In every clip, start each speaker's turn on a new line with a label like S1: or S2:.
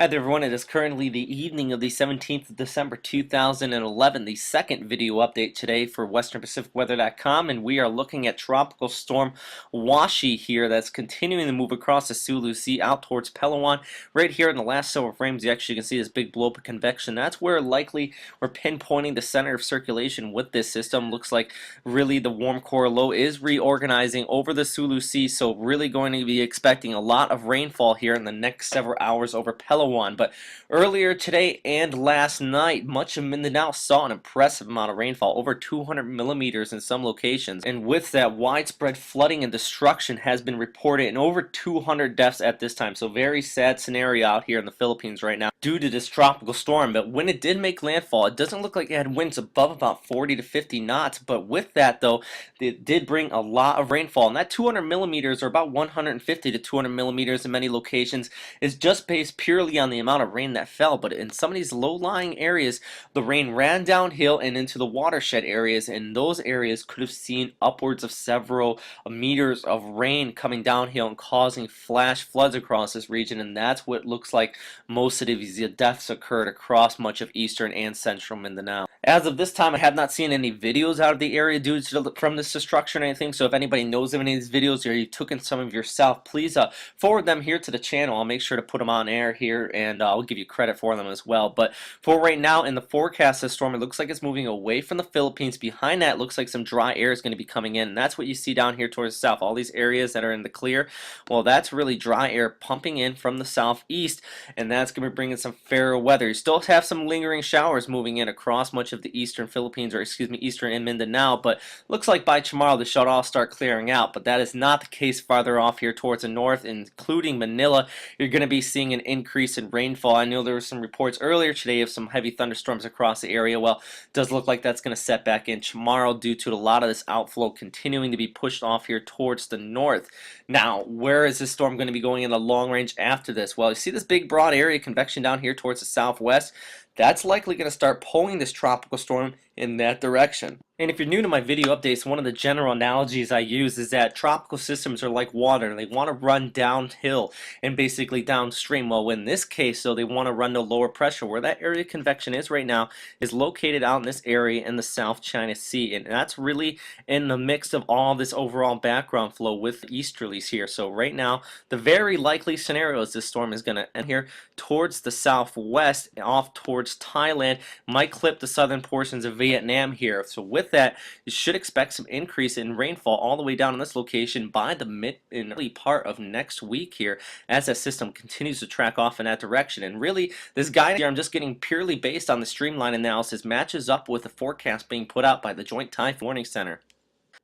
S1: Hi there everyone, it is currently the evening of the 17th of December 2011, the second video update today for westernpacificweather.com, and we are looking at Tropical Storm Washi here that's continuing to move across the Sulu Sea out towards Palawan. Right here in the last several frames you actually can see this big blow up of convection. That's where likely we're pinpointing the center of circulation with this system. Looks like really the warm core low is reorganizing over the Sulu Sea, so really going to be expecting a lot of rainfall here in the next several hours over Palawan. But earlier today and last night, much of Mindanao saw an impressive amount of rainfall, over 200 millimeters in some locations. And with that, widespread flooding and destruction has been reported, and over 200 deaths at this time. So very sad scenario out here in the Philippines right now due to this tropical storm. But when it did make landfall, it doesn't look like it had winds above about 40 to 50 knots. But with that though, it did bring a lot of rainfall, and that 200 millimeters, or about 150 to 200 millimeters in many locations, is just based purely on the amount of rain that fell. But in some of these low-lying areas, the rain ran downhill and into the watershed areas, and those areas could have seen upwards of several meters of rain coming downhill and causing flash floods across this region. And that's what looks like most of these deaths occurred across much of eastern and central Mindanao. As of this time, I have not seen any videos out of the area due to from this destruction or anything, so if anybody knows of any of these videos or you took in some of yourself, please forward them here to the channel. I'll make sure to put them on air here, and I'll give you credit for them as well. But for right now, in the forecast, this storm, it looks like it's moving away from the Philippines. Behind that, it looks like some dry air is going to be coming in, and that's what you see down here towards the south. All these areas that are in the clear, well, that's really dry air pumping in from the southeast, and that's going to be bringing some fairer weather. You still have some lingering showers moving in across much of the eastern Philippines, or excuse me, eastern and Mindanao, but looks like by tomorrow this should all start clearing out. But that is not the case farther off here towards the north, including Manila. You're going to be seeing an increase in rainfall. I know there were some reports earlier today of some heavy thunderstorms across the area. Well, it does look like that's going to set back in tomorrow due to a lot of this outflow continuing to be pushed off here towards the north. Now, where is this storm going to be going in the long range after this? Well, you see this big broad area of convection down here towards the southwest. That's likely going to start pulling this tropical storm in that direction. And if you're new to my video updates, one of the general analogies I use is that tropical systems are like water, and they want to run downhill and basically downstream. Well, in this case, though, they want to run to lower pressure. Where that area of convection is right now is located out in this area in the South China Sea, and that's really in the mix of all this overall background flow with easterlies here. So right now, the very likely scenario is this storm is going to end here towards the southwest, off towards Thailand, might clip the southern portions of Vietnam here. So with that, you should expect some increase in rainfall all the way down in this location by the mid and early part of next week here, as that system continues to track off in that direction. And really, this guidance here I'm just getting purely based on the streamline analysis, matches up with the forecast being put out by the Joint Typhoon Warning Center.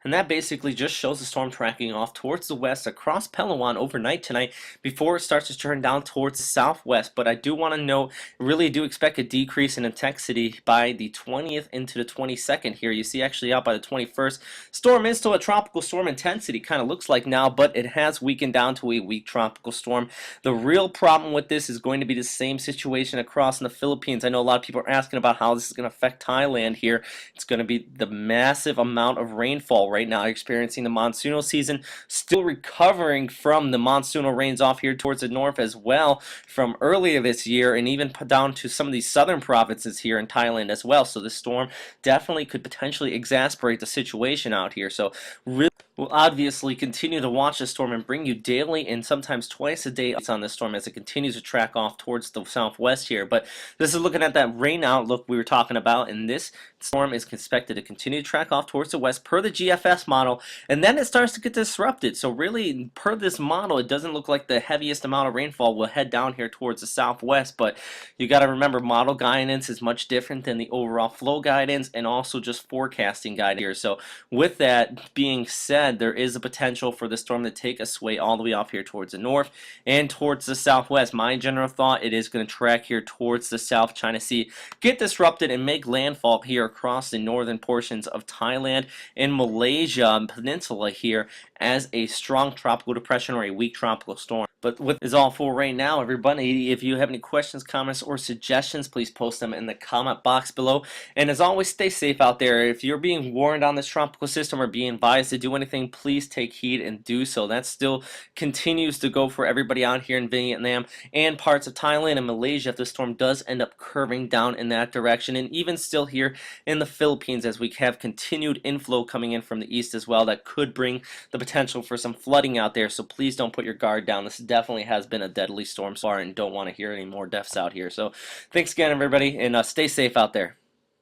S1: And that basically just shows the storm tracking off towards the west across Palawan overnight tonight before it starts to turn down towards the southwest. But I do want to note, really do expect a decrease in intensity by the 20th into the 22nd here. You see actually out by the 21st, storm is still a tropical storm intensity, kind of looks like now, but it has weakened down to a weak tropical storm. The real problem with this is going to be the same situation across in the Philippines. I know a lot of people are asking about how this is going to affect Thailand here. It's going to be the massive amount of rainfall right now, experiencing the monsoonal season, still recovering from the monsoonal rains off here towards the north as well from earlier this year, and even down to some of these southern provinces here in Thailand as well. So this storm definitely could potentially exacerbate the situation out here. So really, we'll obviously continue to watch this storm and bring you daily and sometimes twice a day on this storm as it continues to track off towards the southwest here. But this is looking at that rain outlook we were talking about, and this storm is expected to continue to track off towards the west per the GFS model, and then it starts to get disrupted. So really, per this model, it doesn't look like the heaviest amount of rainfall will head down here towards the southwest. But you got to remember, model guidance is much different than the overall flow guidance and also just forecasting guidance here. So with that being said, there is a potential for the storm to take a sway all the way off here towards the north and towards the southwest. My general thought, it is going to track here towards the South China Sea, get disrupted, and make landfall here across the northern portions of Thailand and Malaysia peninsula here as a strong tropical depression or a weak tropical storm. But what is all for right now, everybody. If you have any questions, comments, or suggestions, please post them in the comment box below. And as always, stay safe out there. If you're being warned on this tropical system or being advised to do anything, please take heed and do so. That still continues to go for everybody out here in Vietnam and parts of Thailand and Malaysia if the storm does end up curving down in that direction. And even still here in the Philippines, as we have continued inflow coming in from the east as well, that could bring the potential for some flooding out there. So please don't put your guard down. This definitely has been a deadly storm so far, and don't want to hear any more deaths out here. So thanks again, everybody, and stay safe out there.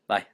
S1: Bye.